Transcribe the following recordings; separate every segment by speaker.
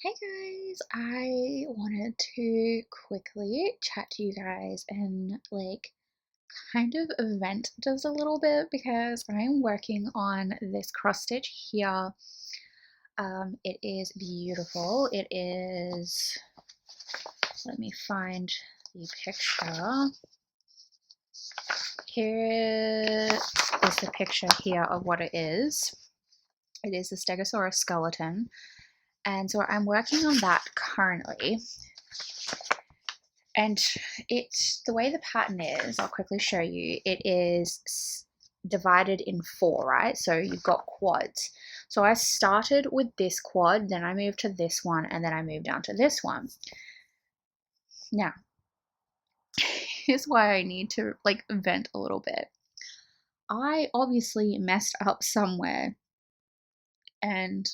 Speaker 1: Hey guys, I wanted to quickly chat to you guys and kind of vent just a little bit because I'm working on this cross stitch here. It is beautiful. It is, let me find the picture. Here is the picture here of what it is. It is the Stegosaurus skeleton. And so I'm working on that currently. And the way the pattern is, I'll quickly show you, it is divided in four, right? So you've got quads. So I started with this quad, then I moved to this one, and then I moved down to this one. Now, here's why I need to vent a little bit. I obviously messed up somewhere and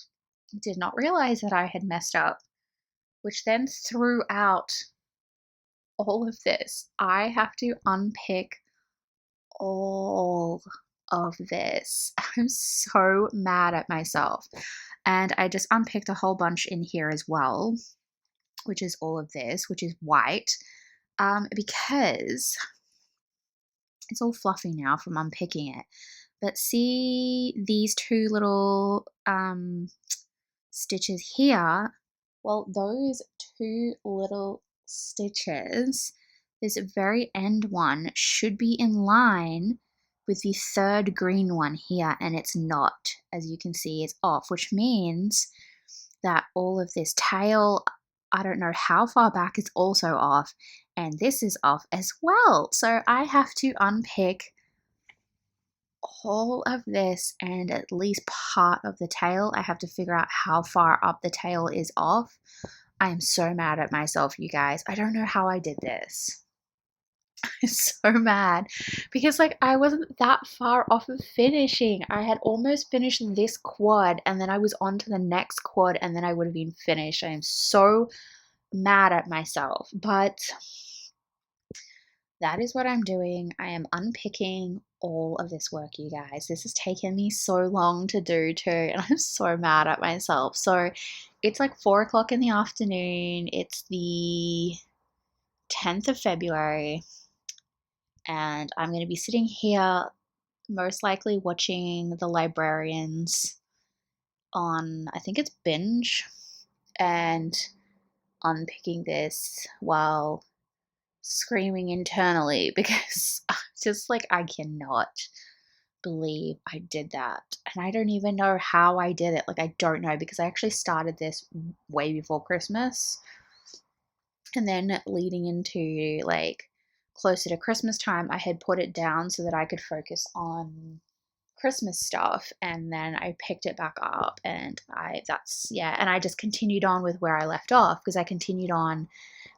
Speaker 1: did not realize that I had messed up, which then threw out all of this. I have to unpick all of this. I'm so mad at myself. And I just unpicked a whole bunch in here as well, which is all of this, which is white, because it's all fluffy now from unpicking it. But see these two little stitches here? Well, those two little stitches, this very end one should be in line with the third green one here, and it's not. As you can see, it's off, which means that all of this tail, I don't know how far back, is also off, and this is off as well. So I have to unpick all of this and at least part of the tail. I have to figure out how far up the tail is off. I am so mad at myself, you guys. I don't know how I did this. I'm so mad because I wasn't that far off of finishing. I had almost finished this quad and then I was on to the next quad and then I would have been finished. I am so mad at myself, but that is what I'm doing. I am unpicking all of this work, you guys. This has taken me so long to do too, and I'm so mad at myself. So it's like 4 o'clock in the afternoon. It's the 10th of February, and I'm going to be sitting here most likely watching The Librarians on, I think it's Binge, and unpicking this while screaming internally because I cannot believe I did that. And I don't even know how I did it. I don't know because I actually started this way before Christmas. And then leading into closer to Christmas time, I had put it down so that I could focus on Christmas stuff, and then I picked it back up and I just continued on with where I left off because I continued on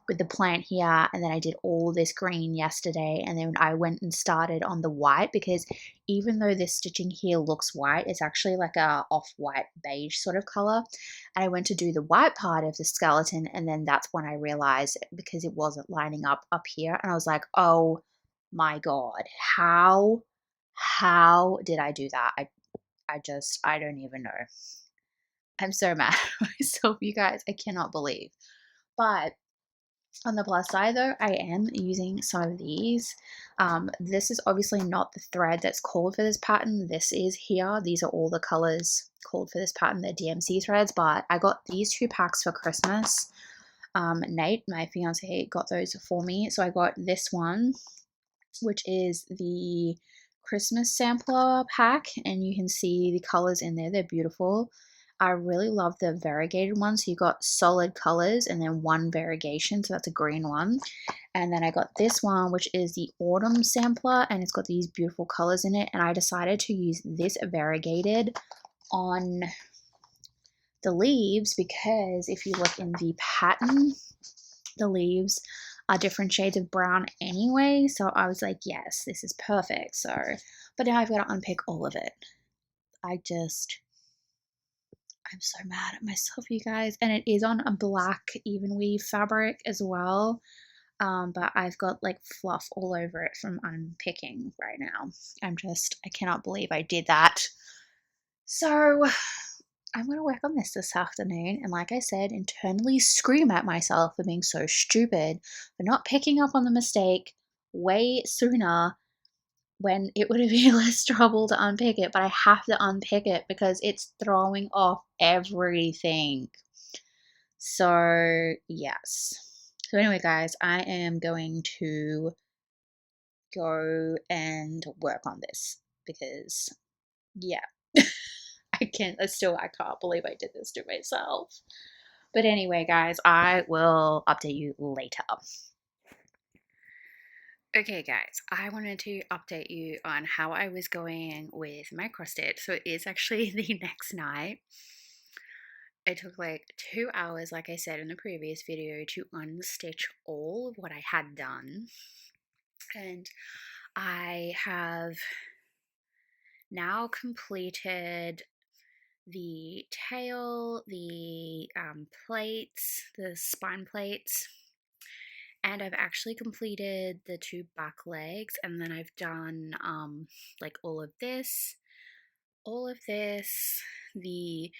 Speaker 1: with the plant here, and then I did all this green yesterday, and then I went and started on the white because even though this stitching here looks white, it's actually like a off-white beige sort of color. And I went to do the white part of the skeleton, and then that's when I realized because it wasn't lining up here, and I was like, oh my god, how did I do that? I don't even know. I'm so mad at myself, you guys. I cannot believe. But on the plus side though, I am using some of these. This is obviously not the thread that's called for this pattern. This is here. These are all the colors called for this pattern. They're DMC threads, but I got these 2 packs for Christmas. Nate, my fiance, got those for me. So I got this one, which is the Christmas sampler pack, and you can see the colors in there. They're beautiful. I really love the variegated one. So you got solid colors and then one variegation. So that's a green one. And then I got this one, which is the autumn sampler, and it's got these beautiful colors in it. And I decided to use this variegated on the leaves because if you look in the pattern, the leaves are different shades of brown anyway. So I was like, yes, this is perfect. So, but now I've got to unpick all of it. I'm so mad at myself, you guys. And it is on a black even weave fabric as well. But I've got fluff all over it from unpicking right now. I cannot believe I did that. So I'm going to work on this afternoon. And like I said, internally scream at myself for being so stupid, for not picking up on the mistake way sooner when it would have been less trouble to unpick it. But I have to unpick it because it's throwing off everything. So, yes. So, anyway, guys, I am going to go and work on this because, yeah, I can't believe I did this to myself. But anyway, guys, I will update you later. Okay, guys, I wanted to update you on how I was going with my cross stitch. So it is actually the next night. It took like 2 hours, like I said in the previous video, to unstitch all of what I had done. And I have now completed the tail, the plates, the spine plates, and I've actually completed the two back legs, and then I've done like all of this, the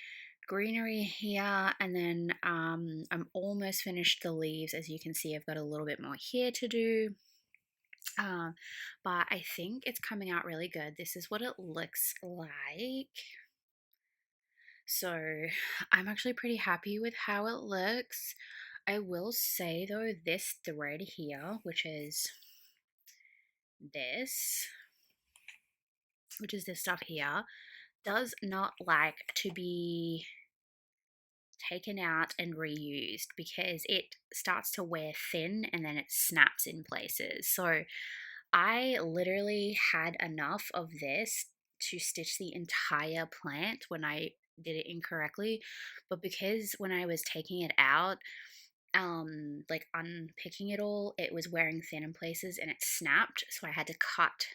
Speaker 1: greenery here, and then I'm almost finished the leaves. As you can see, I've got a little bit more here to do. But I think it's coming out really good. This is what it looks like. So I'm actually pretty happy with how it looks. I will say though, this thread here, this, which is this stuff here, does not like to be taken out and reused because it starts to wear thin and then it snaps in places. So I literally had enough of this to stitch the entire plant when I did it incorrectly, but because when I was taking it out, like unpicking it all, it was wearing thin in places and it snapped, so I had to cut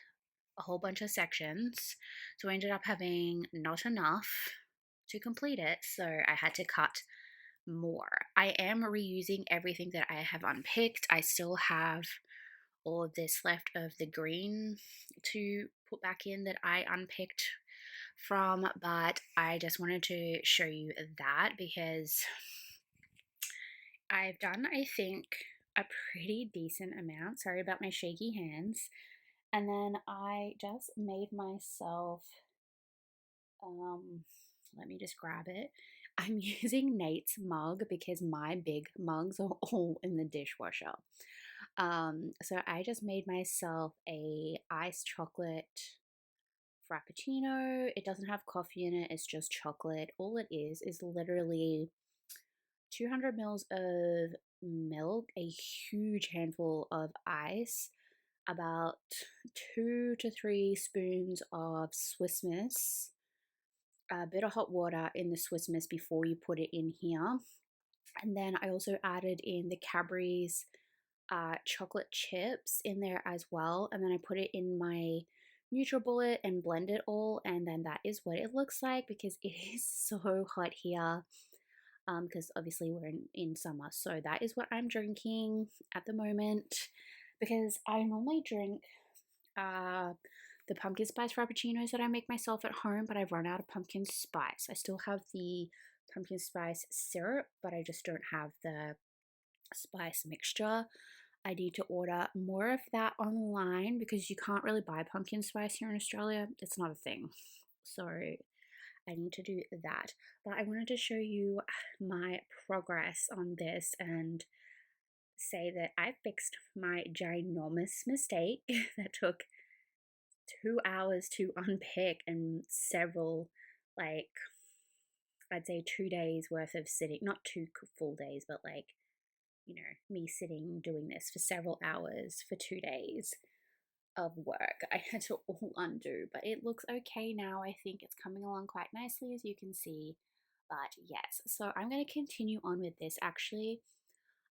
Speaker 1: a whole bunch of sections. So I ended up having not enough to complete it, so I had to cut more. I am reusing everything that I have unpicked. I still have all of this left of the green to put back in that I unpicked from, but I just wanted to show you that because I've done, I think, a pretty decent amount. Sorry about my shaky hands. And then I just made myself, let me just grab it. I'm using Nate's mug because my big mugs are all in the dishwasher. So I just made myself a iced chocolate frappuccino. It doesn't have coffee in it, it's just chocolate. All it is literally 200 mils of milk, a huge handful of ice, about 2 to 3 spoons of Swiss Miss, a bit of hot water in the Swiss Miss before you put it in here. And then I also added in the Cadbury's chocolate chips in there as well. And then I put it in my NutriBullet and blend it all. And then that is what it looks like because it is so hot here. Because obviously we're in summer. So that is what I'm drinking at the moment because I normally drink the pumpkin spice frappuccinos that I make myself at home, but I've run out of pumpkin spice. I still have the pumpkin spice syrup, but I just don't have the spice mixture. I need to order more of that online because you can't really buy pumpkin spice here in Australia. It's not a thing. So I need to do that. But I wanted to show you my progress on this and say that I fixed my ginormous mistake that took 2 hours to unpick and several, like, I'd say 2 days worth of sitting, not 2 full days, but like, me sitting doing this for several hours for 2 days of work. I had to all undo, but it looks okay now. I think it's coming along quite nicely, as you can see. But yes, so I'm going to continue on with this. Actually,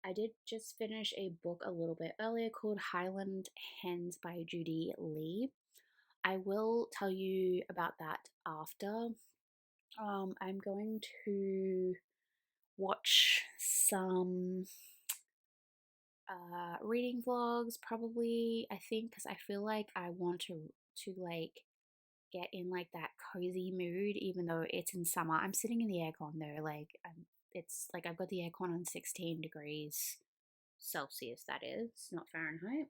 Speaker 1: I did just finish a book a little bit earlier called Highland Hens by Judy Lee. I will tell you about that after. I'm going to watch some reading vlogs probably, I think, because I feel like I want to like get in like that cozy mood, even though it's in summer. I'm sitting in the aircon though, like it's like I've got the aircon on 16 degrees Celsius, that is, not Fahrenheit.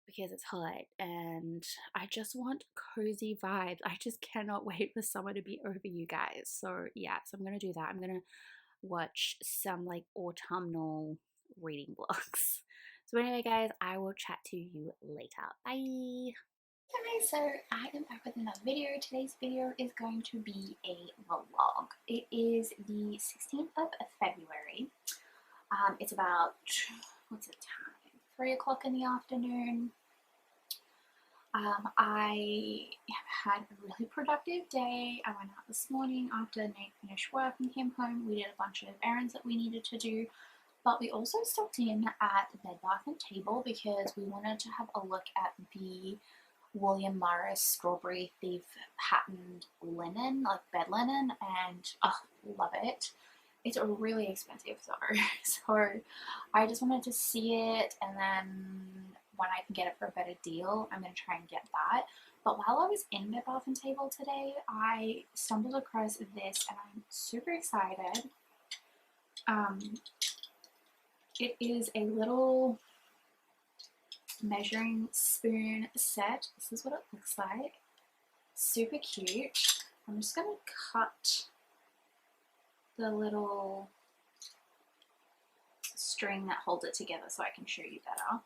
Speaker 1: Because it's hot and I just want cozy vibes. I just cannot wait for summer to be over, you guys. So yeah, so I'm gonna do that. I'm gonna watch some like autumnal reading vlogs. So anyway, guys, I will chat to you later. Bye. Okay, so I am back with another video. Today's video is going to be a vlog. It is the 16th of February. It's about, what's the time? 3 o'clock in the afternoon. I have had a really productive day. I went out this morning after Nate finished work and came home. We did a bunch of errands that we needed to do, but we also stopped in at Bed Bath & Table because we wanted to have a look at the William Morris Strawberry Thief patterned linen, like bed linen, and love it. It's really expensive though, so I just wanted to see it, and then when I can get it for a better deal, I'm going to try and get that. But while I was in Bed Bath & Table today, I stumbled across this, and I'm super excited. It is a little measuring spoon set. This is what it looks like. Super cute. I'm just going to cut the little string that holds it together so I can show you better.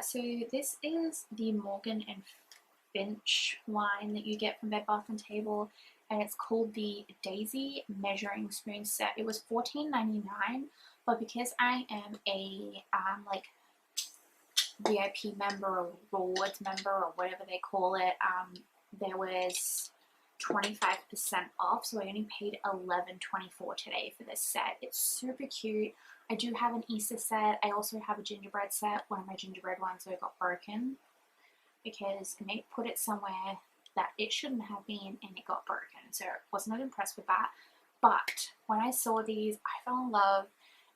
Speaker 1: So this is the Morgan and Finch line that you get from Bed Bath & Table, and it's called the Daisy Measuring Spoon Set. It was $14.99, but because I am a like VIP member or rewards member or whatever they call it, there was 25% off, so I only paid $11.24 today for this set. It's super cute. I do have an Easter set. I also have a gingerbread set. One of my gingerbread ones got broken because Nate put it somewhere that it shouldn't have been and it got broken, so I was not impressed with that. But when I saw these, I fell in love,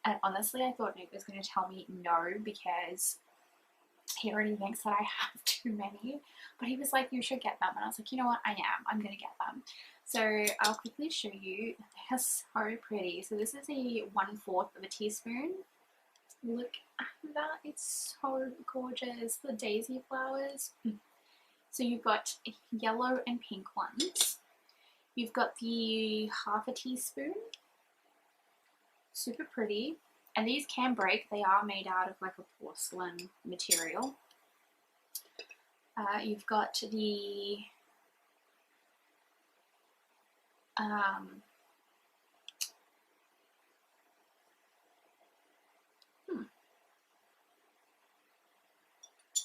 Speaker 1: and honestly I thought Nate was going to tell me no because he already thinks that I have too many, but he was like, you should get them, and I was like, you know what, I'm gonna get them. So I'll quickly show you. They're so pretty. So this is a 1/4 of a teaspoon. Look at that, it's so gorgeous. The daisy flowers. So you've got yellow and pink ones. You've got the 1/2 teaspoon. Super pretty. And these can break. They are made out of like a porcelain material. You've got the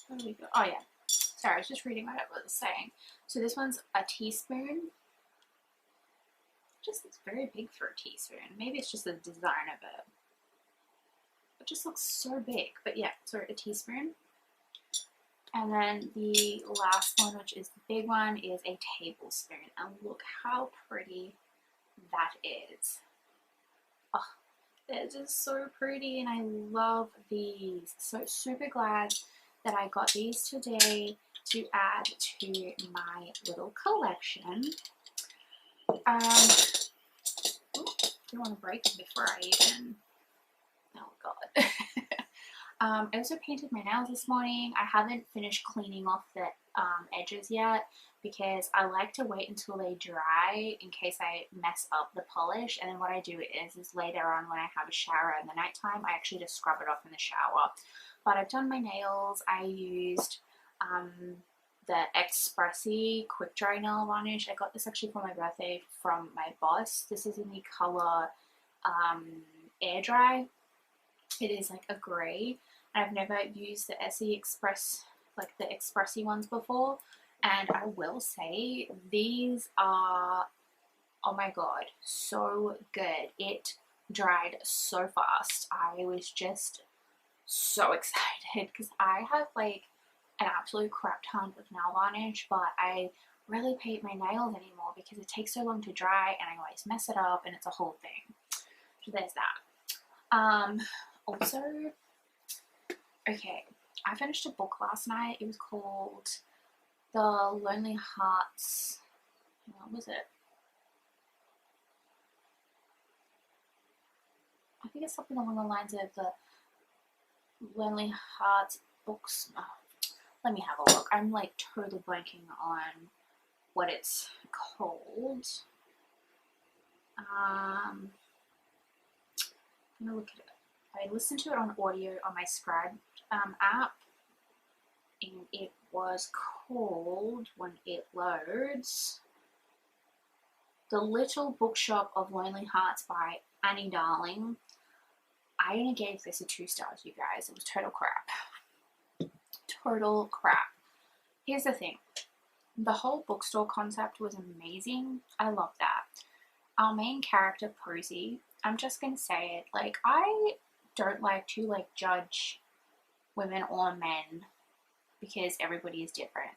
Speaker 1: what do we got? Oh yeah, sorry, I was just reading what it was saying. So this one's a teaspoon. Just looks very big for a teaspoon. Maybe it's just the design of it. It just looks so big. But yeah, so a teaspoon. And then the last one, which is the big one, is a tablespoon. And look how pretty that is. Oh, they're just so pretty, and I love these. So super glad that I got these today to add to my little collection. Don't want to break them before I even, oh god. I also painted my nails this morning. I haven't finished cleaning off the edges yet because I like to wait until they dry in case I mess up the polish. And then what I do is later on when I have a shower in the nighttime, I actually just scrub it off in the shower. But I've done my nails. I used the Expressi quick dry nail varnish. I got this actually for my birthday from my boss. This is in the color air dry. It is like a grey. I've never used the Essie Express, like the Expressi ones before, and I will say these are, oh my god, so good. It dried so fast. I was just so excited because I have like an absolute crap ton of nail varnish, but I rarely paint my nails anymore because it takes so long to dry and I always mess it up and it's a whole thing. So there's that. Also, okay, I finished a book last night. It was called The Lonely Hearts, what was it? I think it's something along the lines of the Lonely Hearts books. Oh, let me have a look. I'm like totally blanking on what it's called. I'm gonna look at it. I listened to it on audio on my Scribe app, and it was called, when it loads, The Little Bookshop of Lonely Hearts by Annie Darling. I only gave this a 2 stars, you guys. It was total crap. Total crap. Here's the thing. The whole bookstore concept was amazing. I love that. Our main character, Posy, I'm just gonna say it, like, I don't like to like judge women or men because everybody is different.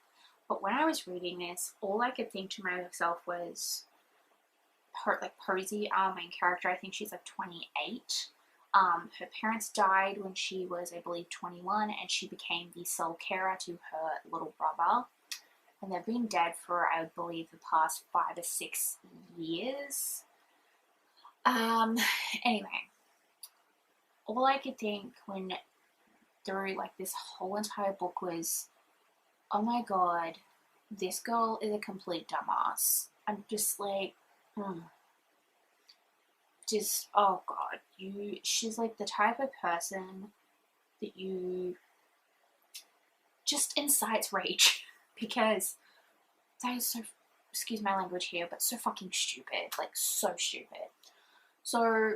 Speaker 1: But when I was reading this, all I could think to myself was, like, Posy, our main character, I think she's like 28. Her parents died when she was, I believe, 21, and she became the sole carer to her little brother. And they've been dead for, I believe, the past 5 or 6 years. Anyway, all I could think when through like this whole entire book was, oh my god, this girl is a complete dumbass. I'm just like, just, oh god, she's like the type of person that you just incites rage because that is so, excuse my language here, but so fucking stupid, like so stupid. So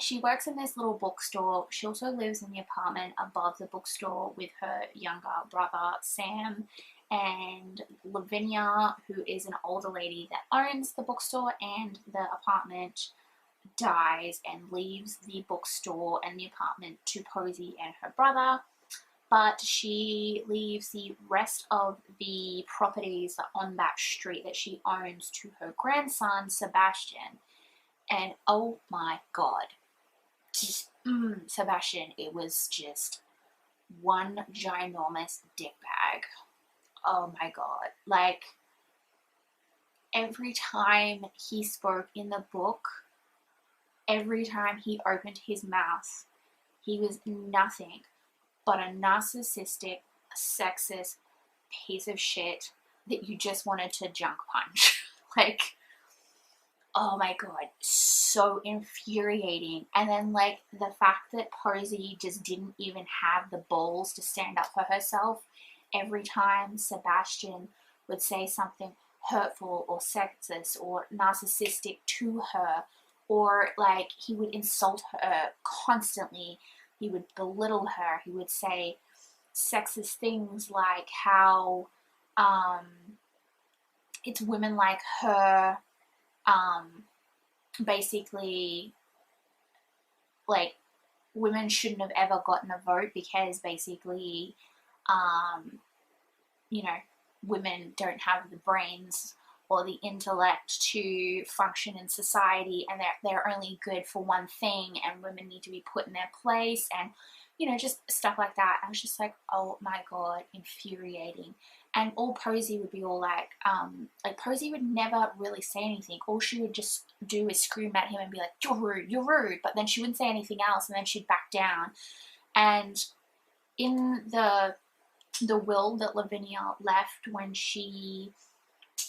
Speaker 1: she works in this little bookstore. She also lives in the apartment above the bookstore with her younger brother, Sam, and Lavinia, who is an older lady that owns the bookstore and the apartment, dies and leaves the bookstore and the apartment to Posy and her brother. But she leaves the rest of the properties on that street that she owns to her grandson, Sebastian. And oh my god, just, Sebastian, it was just one ginormous dick bag. Oh my god. Like, every time he spoke in the book, every time he opened his mouth, he was nothing but a narcissistic, sexist piece of shit that you just wanted to junk punch. Like, oh my god, so infuriating. And then, like, the fact that Posy just didn't even have the balls to stand up for herself every time Sebastian would say something hurtful or sexist or narcissistic to her, or like he would insult her constantly, he would belittle her, he would say sexist things like how it's women like her, basically, like, women shouldn't have ever gotten a vote because basically, you know, women don't have the brains or the intellect to function in society, and they're only good for one thing, and women need to be put in their place, and, you know, just stuff like that. I was just like, oh my god, infuriating. And all Posy would be all like Posy would never really say anything. All she would just do is scream at him and be like, you're rude, you're rude. But then she wouldn't say anything else, and then she'd back down. And in the will that Lavinia left when she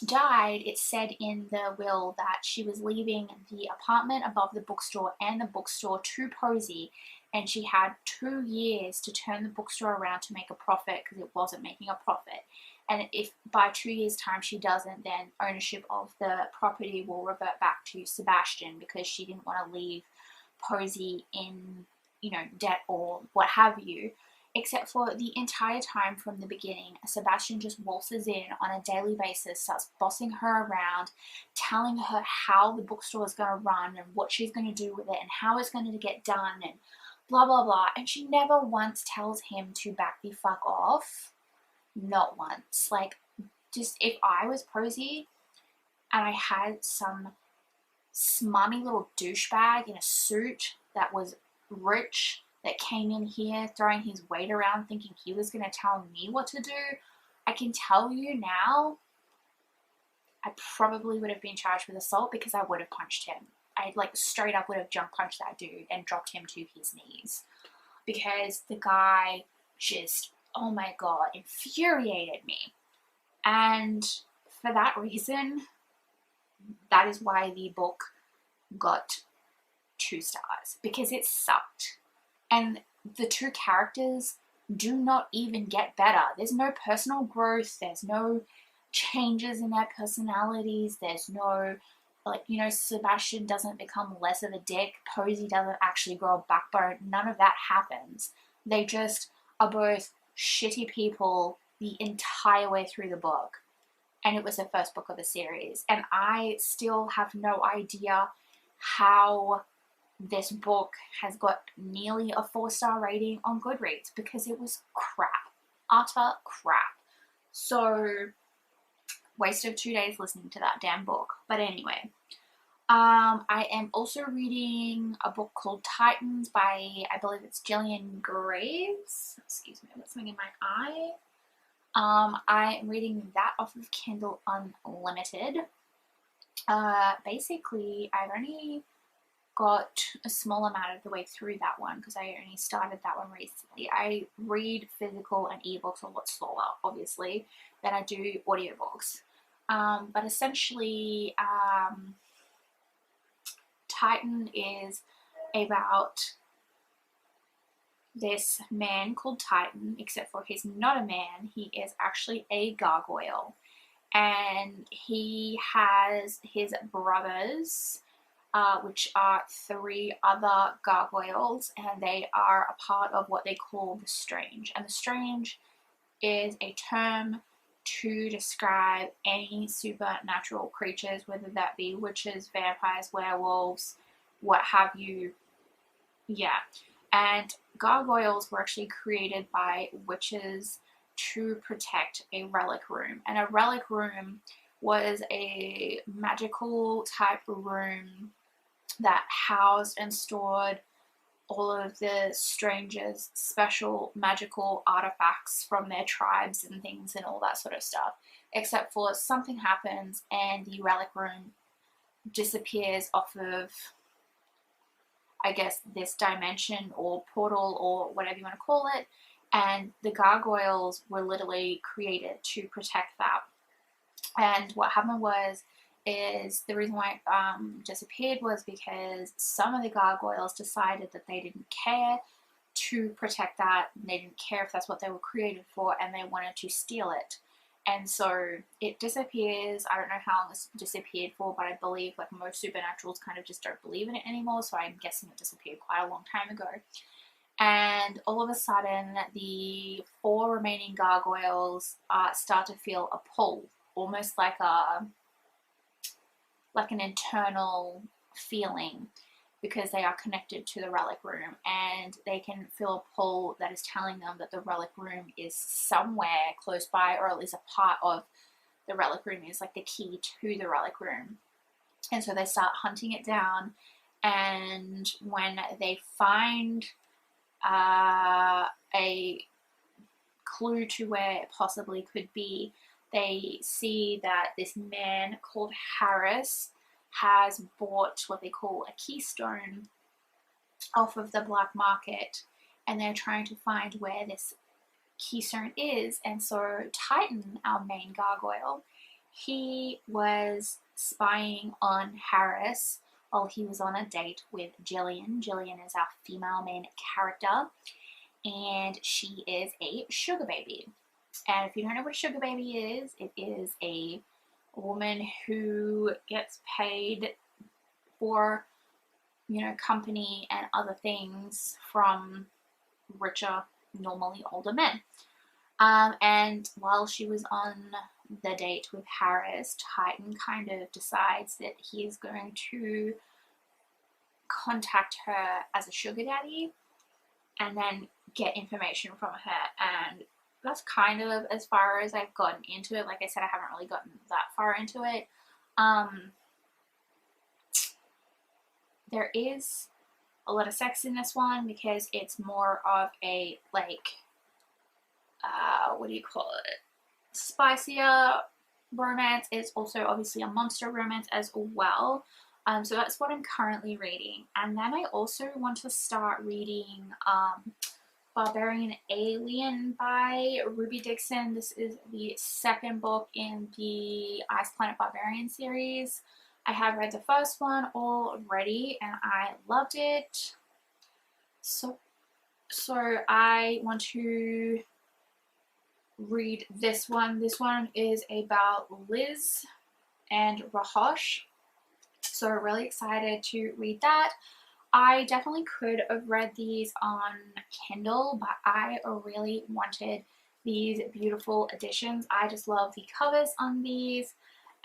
Speaker 1: died, it said in the will that she was leaving the apartment above the bookstore and the bookstore to Posy, and she had 2 years to turn the bookstore around to make a profit because it wasn't making a profit. And if by 2 years' time she doesn't, then ownership of the property will revert back to Sebastian because she didn't want to leave Posy in, you know, debt or what have you. Except for the entire time from the beginning, Sebastian just waltzes in on a daily basis, starts bossing her around, telling her how the bookstore is going to run and what she's going to do with it and how it's going to get done and blah, blah, blah. And she never once tells him to back the fuck off. Not once. Like, just if I was Posy and I had some smarmy little douchebag in a suit that was rich that came in here throwing his weight around thinking he was going to tell me what to do, I can tell you now, I probably would have been charged with assault because I would have punched him. I like straight up would have jump punched that dude and dropped him to his knees because the guy just, oh my god, infuriated me. And for that reason, that is why the book got 2 stars, because it sucked. And the 2 characters do not even get better. There's no personal growth, there's no changes in their personalities, there's no, like, you know, Sebastian doesn't become less of a dick, Posey doesn't actually grow a backbone, none of that happens. They just are both shitty people the entire way through the book. And it was the first book of the series. And I still have no idea how this book has got nearly a 4-star rating on Goodreads, because it was crap. Utter crap. So, waste of 2 days listening to that damn book. But anyway, I am also reading a book called Titans by, I believe it's Gillian Graves. Excuse me, what's something in my eye? I am reading that off of Kindle Unlimited. Basically, I've only got a small amount of the way through that one because I only started that one recently. I read physical and ebooks a lot slower, obviously, than I do audiobooks. But essentially, Titan is about this man called Titan, except for he's not a man, he is actually a gargoyle. And he has his brothers, which are 3 other gargoyles, and they are a part of what they call the Strange. And the Strange is a term to describe any supernatural creatures, whether that be witches, vampires, werewolves, what have you. Yeah. And gargoyles were actually created by witches to protect a relic room. And a relic room was a magical type room that housed and stored all of the strangers' special magical artifacts from their tribes and things and all that sort of stuff. Except for something happens and the relic room disappears off of, I guess, this dimension or portal or whatever you want to call it. And the gargoyles were literally created to protect that. And what happened is the reason why it disappeared was because some of the gargoyles decided that they didn't care to protect that. They didn't care if that's what they were created for, and they wanted to steal it. And so it disappears. I don't know how long it's disappeared for, but I believe like most supernaturals kind of just don't believe in it anymore, so I'm guessing it disappeared quite a long time ago. And all of a sudden, the 4 remaining gargoyles start to feel a pull, almost like an internal feeling, because they are connected to the relic room, and they can feel a pull that is telling them that the relic room is somewhere close by, or at least a part of the relic room is like the key to the relic room. And so they start hunting it down, and when they find a clue to where it possibly could be, they see that this man called Harris has bought what they call a keystone off of the black market, and they're trying to find where this keystone is. And so Titan, our main gargoyle, he was spying on Harris while he was on a date with Jillian. Jillian is our female main character, and she is a sugar baby. And if you don't know what a sugar baby is, it is a woman who gets paid for, you know, company and other things from richer, normally older men. And while she was on the date with Harris, Titan kind of decides that he is going to contact her as a sugar daddy and then get information from her. And that's kind of as far as I've gotten into it. Like I said, I haven't really gotten that far into it. There is a lot of sex in this one because it's more of a, like, what do you call it?
Speaker 2: spicier romance. It's also obviously a monster romance as well. So that's what I'm currently reading. And then I also want to start reading Barbarian Alien by Ruby Dixon. This is the second book in the Ice Planet Barbarian series. I have read the first one already and I loved it. So I want to read this one. This one is about Liz and Rahosh. So really excited to read that. I definitely could have read these on Kindle, but I really wanted these beautiful editions. I just love the covers on these,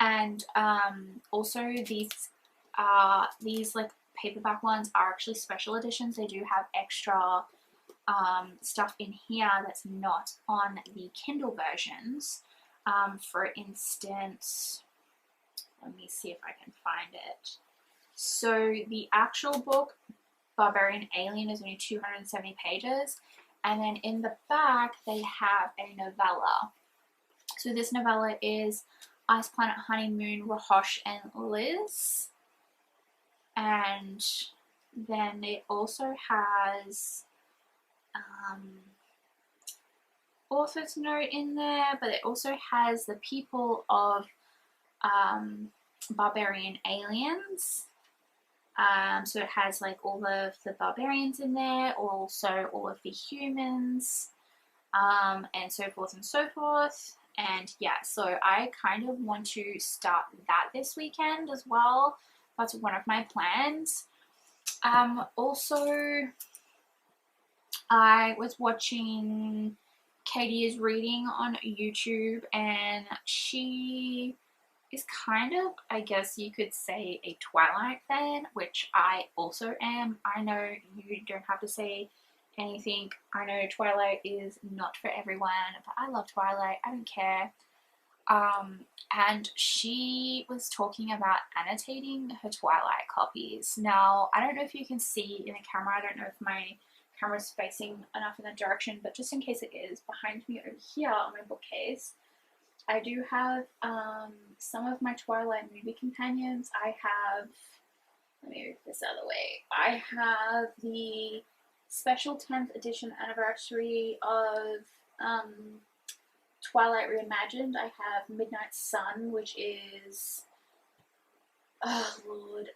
Speaker 2: and also these like paperback ones are actually special editions. They do have extra stuff in here that's not on the Kindle versions. For instance, let me see if I can find it. So the actual book, Barbarian Alien, is only 270 pages. And then in the back, they have a novella. So this novella is Ice Planet Honeymoon, Rahosh, and Liz. And then it also has author's note in there, but it also has the people of Barbarian Aliens. So it has like all of the barbarians in there, also all of the humans, and so forth and so forth. And yeah, so I kind of want to start that this weekend as well. That's one of my plans. Also, I was watching Katie is Reading on YouTube, and she is kind of, I guess you could say, a Twilight fan, which I also am. I know you don't have to say anything. I know Twilight is not for everyone, but I love Twilight. I don't care. And she was talking about annotating her Twilight copies. Now, I don't know if you can see in the camera. I don't know if my camera's facing enough in that direction, but just in case it is, behind me over here on my bookcase, I do have some of my Twilight movie companions. I have, let me move this out of the way. I have the special 10th edition anniversary of Twilight Reimagined. I have Midnight Sun, which is, oh lord,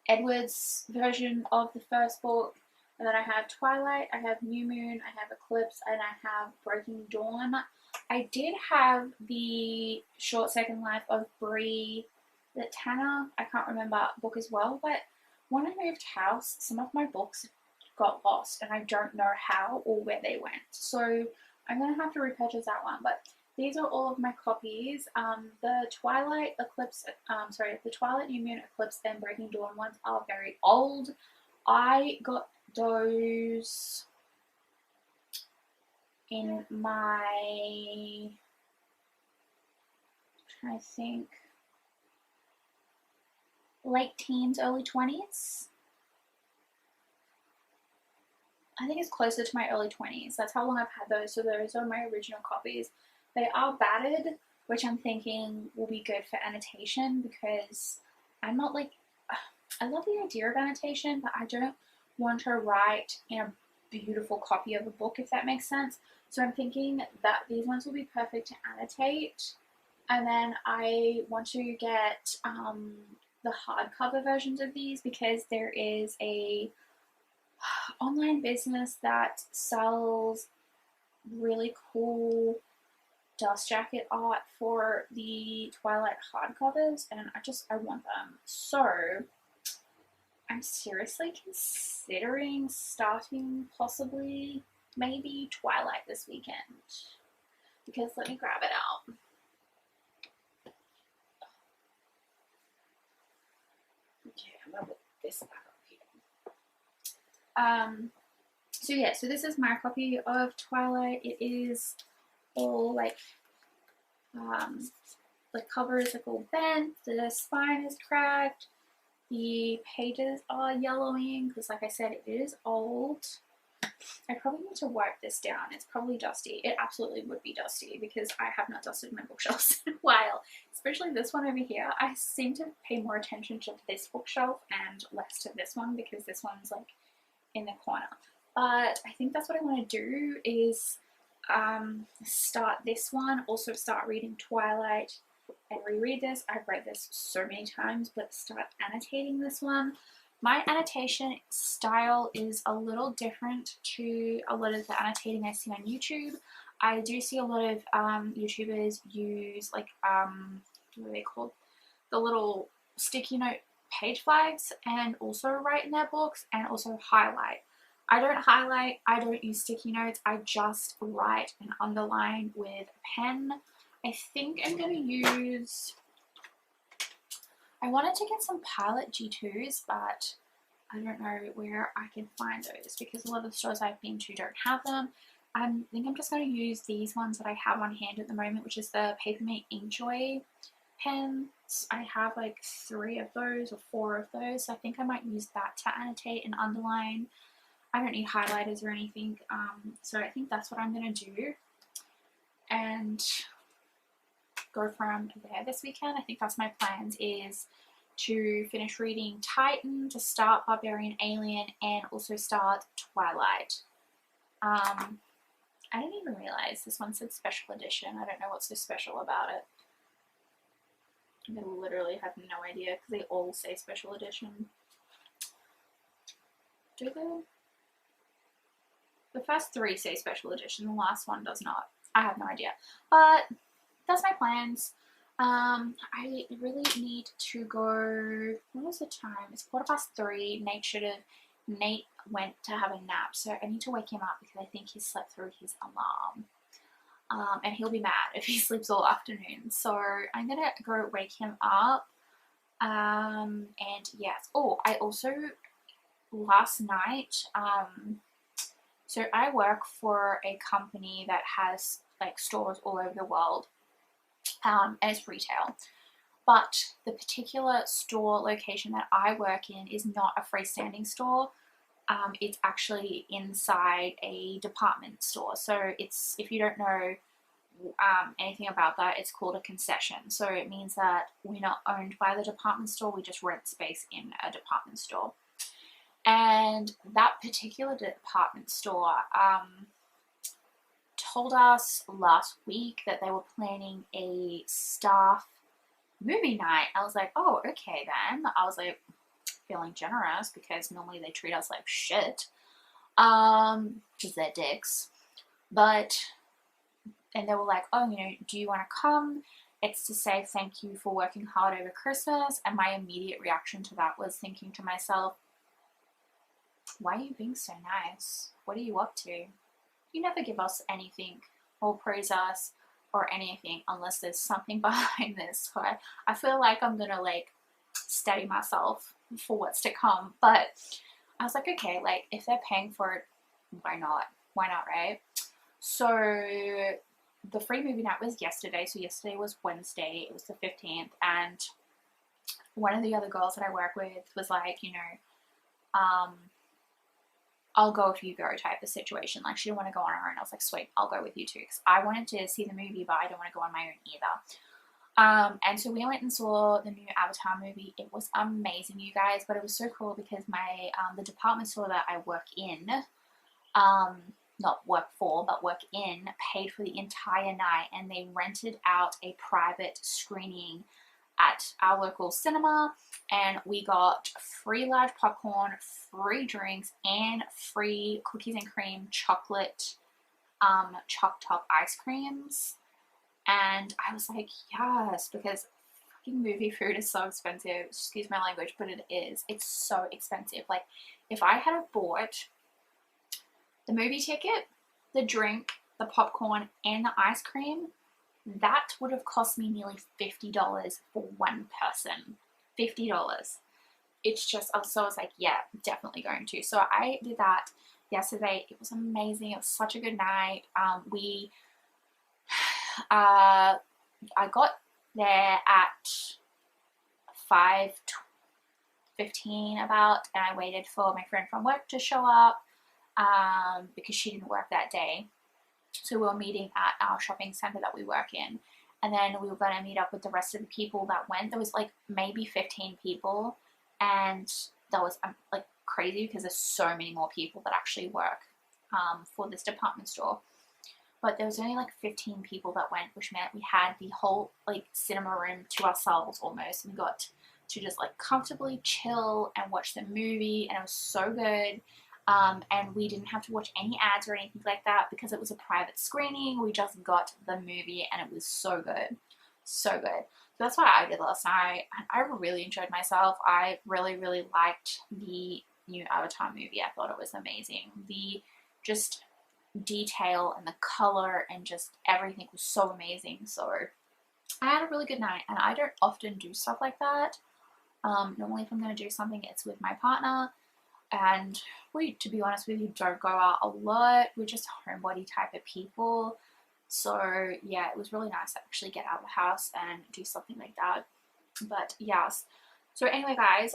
Speaker 2: Edward's version of the first book. And then I have Twilight, I have New Moon, I have Eclipse, and I have Breaking Dawn. I did have the Short Second Life of Bree, the Tanner, I can't remember, book as well, but when I moved house, some of my books got lost and I don't know how or where they went. So I'm going to have to repurchase that one, but these are all of my copies. The Twilight Eclipse, the Twilight New Moon Eclipse and Breaking Dawn ones are very old. I got those in my, I think, late teens, early 20s. I think it's closer to my early 20s. That's how long I've had those. So those are my original copies. They are battered, which I'm thinking will be good for annotation because I'm not like, I love the idea of annotation, but I don't want to write in a beautiful copy of a book, if that makes sense. So I'm thinking that these ones will be perfect to annotate. And then I want to get the hardcover versions of these because there is a online business that sells really cool dust jacket art for the Twilight hardcovers, and I want them. So I'm seriously considering starting possibly maybe Twilight this weekend, because let me grab it out. Okay, I'm gonna put this back up here. So this is my copy of Twilight. It is all like the cover is like all bent, the spine is cracked, the pages are yellowing because, like I said, it is old. I probably need to wipe this down. It's probably dusty. It absolutely would be dusty because I have not dusted my bookshelves in a while. Especially this one over here. I seem to pay more attention to this bookshelf and less to this one because this one's like in the corner. But I think that's what I want to do is start this one, also start reading Twilight and reread this. I've read this so many times, but start annotating this one. My annotation style is a little different to a lot of the annotating I see on YouTube. I do see a lot of YouTubers use like, what are they called? The little sticky note page flags and also write in their books and also highlight. I don't highlight, I don't use sticky notes, I just write and underline with a pen. I think I'm going to use, I wanted to get some Pilot G2s, but I don't know where I can find those because a lot of the stores I've been to don't have them. I think I'm just going to use these ones that I have on hand at the moment, which is the Papermate Inkjoy pens. I have like 3 of those or 4 of those, so I think I might use that to annotate and underline. I don't need highlighters or anything, so I think that's what I'm going to do and go from there this weekend. I think that's my plans, is to finish reading Titan, to start Barbarian Alien, and also start Twilight. I didn't even realize this one said special edition. I don't know what's so special about it. I literally have no idea because they all say special edition. Do they? The first 3 say special edition, the last one does not. I have no idea. But that's my plans. I really need to go. What is the time? It's 3:15. Nate went to have a nap, so I need to wake him up because I think he slept through his alarm. And he'll be mad if he sleeps all afternoon. So I'm gonna go wake him up. And yes. Oh, I also last night. So I work for a company that has like stores all over the world, and it's retail. But the particular store location that I work in is not a freestanding store. It's actually inside a department store. So it's, if you don't know anything about that, it's called a concession. So it means that we're not owned by the department store, we just rent space in a department store. And that particular department store told us last week that they were planning a staff movie night. I was like, oh, okay then. I was like, feeling generous because normally they treat us like shit. Because they're dicks. But, and they were like, oh, you know, do you want to come? It's to say thank you for working hard over Christmas. And my immediate reaction to that was thinking to myself, why are you being so nice? What are you up to? You never give us anything or praise us or anything unless there's something behind this. So I feel like I'm gonna like steady myself for what's to come. But I was like, okay, like if they're paying for it, why not? Why not, right? So the free movie night was yesterday. So yesterday was Wednesday. It was the 15th. And one of the other girls that I work with was like, you know, I'll go if you go type of situation. Like she didn't want to go on her own. I was like, sweet, I'll go with you too. Because I wanted to see the movie, but I don't want to go on my own either. And so we went and saw the new Avatar movie. It was amazing, you guys. But it was so cool because my the department store that I work in, not work for, but work in, paid for the entire night. And they rented out a private screening at our local cinema, and we got free large popcorn, free drinks, and free cookies and cream chocolate choc top ice creams. And I was like, yes, because fucking movie food is so expensive. Excuse my language, but it is. It's so expensive. Like, if I had bought the movie ticket, the drink, the popcorn, and the ice cream, that would have cost me nearly $50 for one person. $50. It's just, so I was like, yeah, definitely going to. So I did that yesterday. It was amazing. It was such a good night. I got there at 5:15 about, and I waited for my friend from work to show up. because she didn't work that day. So we were meeting at our shopping center that we work in. And then we were going to meet up with the rest of the people that went. There was like maybe 15 people. And that was like crazy because there's so many more people that actually work for this department store. But there was only like 15 people that went, which meant we had the whole like cinema room to ourselves almost. And we got to just like comfortably chill and watch the movie, and it was so good. And we didn't have to watch any ads or anything like that because it was a private screening. We just got the movie, and it was so good, so good. So that's what I did last night. I really enjoyed myself. I really, really liked the new Avatar movie. I thought it was amazing. The just detail and the color and just everything was so amazing. So I had a really good night, and I don't often do stuff like that. Normally, if I'm going to do something, it's with my partner, and we, to be honest with you, don't go out a lot. We're just homebody type of people. So yeah, it was really nice to actually get out of the house and do something like that. But yes. So anyway, guys,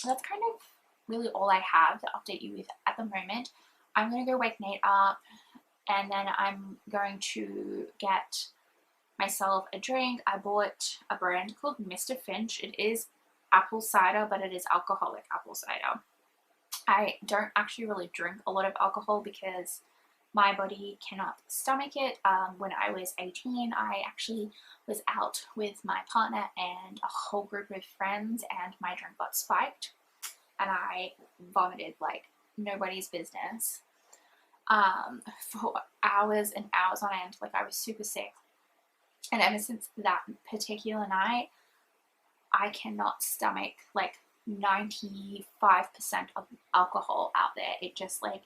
Speaker 2: that's kind of really all I have to update you with at the moment. I'm gonna go wake Nate up, and then I'm going to get myself a drink. I bought a brand called Mr. Finch. It is apple cider, but it is alcoholic apple cider. I don't actually really drink a lot of alcohol because my body cannot stomach it. When I was 18, I actually was out with my partner and a whole group of friends, and my drink got spiked, and I vomited like nobody's business for hours and hours on end. Like, I was super sick. And ever since that particular night, I cannot stomach like 95% of alcohol out there. It just like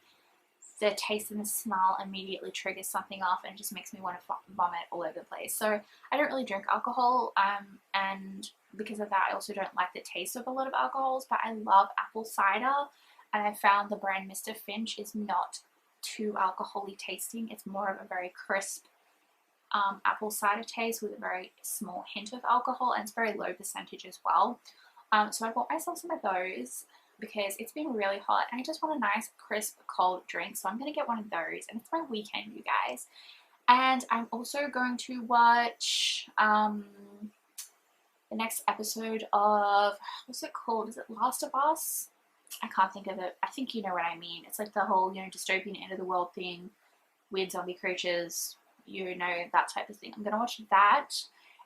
Speaker 2: the taste and the smell immediately triggers something off and just makes me want to vomit all over the place. So I don't really drink alcohol, and because of that, I also don't like the taste of a lot of alcohols, but I love apple cider, and I found the brand Mr. Finch is not too alcoholic tasting. It's more of a very crisp apple cider taste with a very small hint of alcohol, and it's very low percentage as well. So I bought myself some of those because it's been really hot and I just want a nice crisp cold drink. So I'm going to get one of those, and it's my weekend, you guys. And I'm also going to watch the next episode of, what's it called? Is it Last of Us? I can't think of it. I think you know what I mean. It's like the whole, dystopian end of the world thing, weird zombie creatures, that type of thing. I'm going to watch that.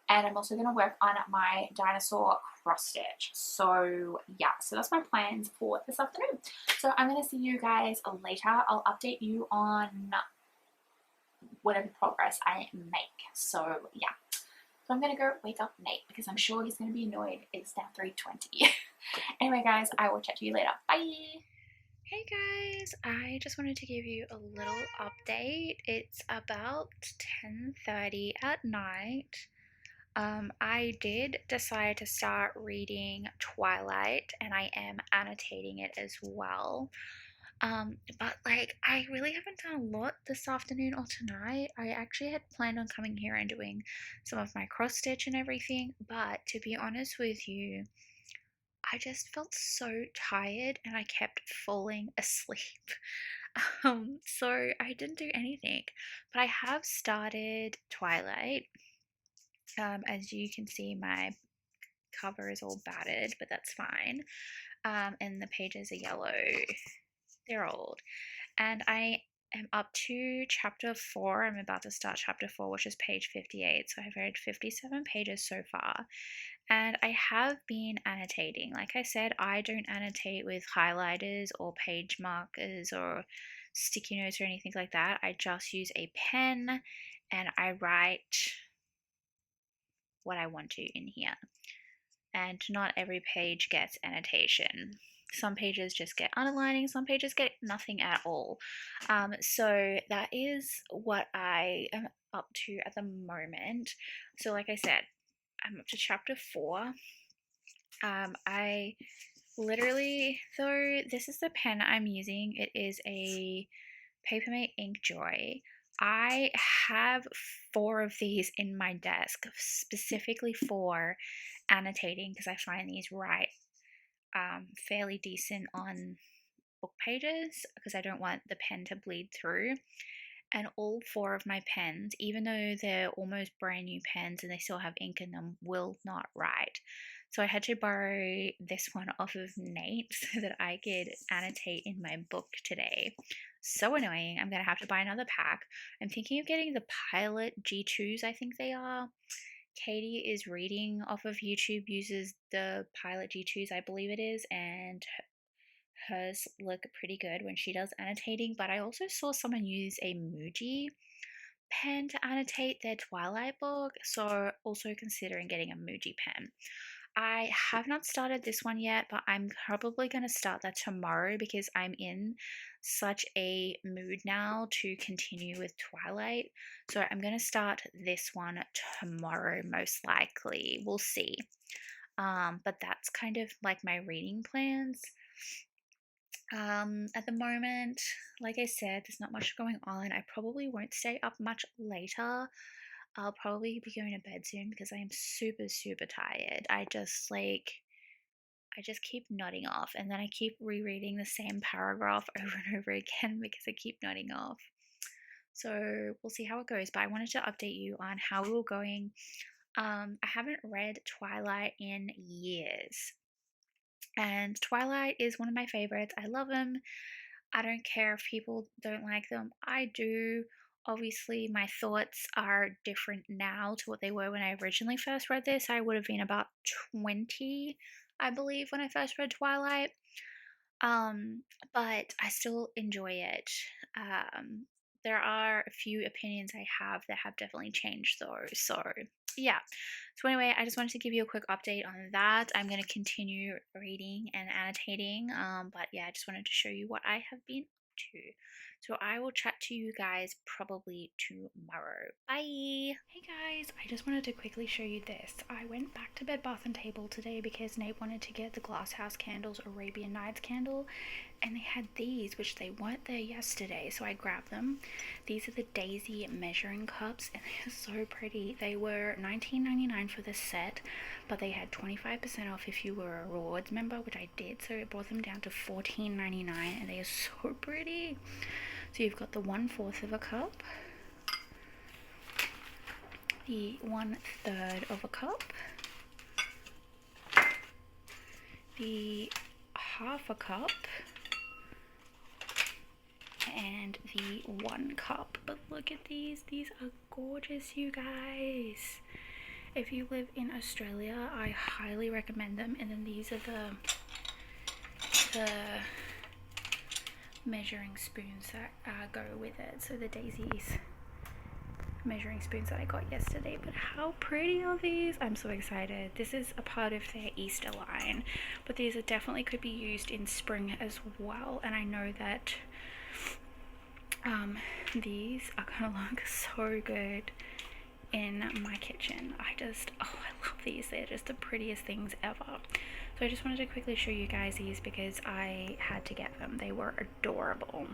Speaker 2: And I'm also going to work on my Dinosaur cross stitch. So yeah, so that's my plans for this afternoon. So I'm going to see you guys later. I'll update you on whatever progress I make. So yeah. So I'm going to go wake up Nate because I'm sure he's going to be annoyed. It's now 3:20. Anyway, guys, I will chat to you later. Bye!
Speaker 1: Hey guys, I just wanted to give you a little update. It's about 10:30 at night. I did decide to start reading Twilight, and I am annotating it as well. But like, I really haven't done a lot this afternoon or tonight. I actually had planned on coming here and doing some of my cross stitch and everything, but to be honest with you, I just felt so tired and I kept falling asleep. So I didn't do anything, but I have started Twilight. As you can see, my cover is all battered, but that's fine. And the pages are yellow. They're old. And I am up to chapter 4. I'm about to start chapter 4, which is page 58. So I've read 57 pages so far. And I have been annotating. Like I said, I don't annotate with highlighters or page markers or sticky notes or anything like that. I just use a pen and I write what I want to in here. And not every page gets annotation. Some pages just get underlining, some pages get nothing at all. So that is what I am up to at the moment. So like I said, I'm up to chapter 4. I literally, though this is the pen I'm using, it is a Papermate Ink Joy. I have 4 of these in my desk specifically for annotating because I find these write fairly decent on book pages because I don't want the pen to bleed through. And all 4 of my pens, even though they're almost brand new pens and they still have ink in them, will not write. So I had to borrow this one off of Nate so that I could annotate in my book today. So annoying. I'm going to have to buy another pack. I'm thinking of getting the Pilot G2s, I think they are. Katie is reading off of YouTube, uses the Pilot G2s, I believe it is, and hers look pretty good when she does annotating. But I also saw someone use a Muji pen to annotate their Twilight book, so also considering getting a Muji pen. I have not started this one yet, but I'm probably going to start that tomorrow because I'm in such a mood now to continue with Twilight. So I'm going to start this one tomorrow, most likely. We'll see. But that's kind of like my reading plans. At the moment, like I said, there's not much going on. I probably won't stay up much later. I'll probably be going to bed soon because I am super, super tired. I just keep nodding off and then I keep rereading the same paragraph over and over again because I keep nodding off. So we'll see how it goes, but I wanted to update you on how we were going. I haven't read Twilight in years. And Twilight is one of my favorites. I love them. I don't care if people don't like them. I do. Obviously, my thoughts are different now to what they were when I originally first read this. I would have been about 20, I believe, when I first read Twilight. But I still enjoy it. There are a few opinions I have that have definitely changed though. So yeah. So anyway, I just wanted to give you a quick update on that. I'm going to continue reading and annotating. But yeah, I just wanted to show you what I have been up to. So I will chat to you guys probably tomorrow. Bye. Hey guys, I just wanted to quickly show you this. I went back to Bed Bath & Table today because Nate wanted to get the Glass House Candles Arabian Nights candle, and they had these, which they weren't there yesterday, so I grabbed them. These are the Daisy measuring cups, and they are so pretty. They were $19.99 for the set, but they had 25% off if you were a rewards member, which I did, so it brought them down to $14.99, and they are so pretty. So you've got the 1/4 of a cup, the 1/3 of a cup, the 1/2 a cup, and the 1 cup. But look at these are gorgeous, you guys. If you live in Australia, I highly recommend them. And then these are the measuring spoons that go with it. So the Daisy's measuring spoons that I got yesterday. But how pretty are these? I'm so excited. This is a part of their Easter line, but these are definitely could be used in spring as well. And I know that these are gonna look so good in my kitchen. I love these. They're just the prettiest things ever. So I just wanted to quickly show you guys these because I had to get them. They were adorable.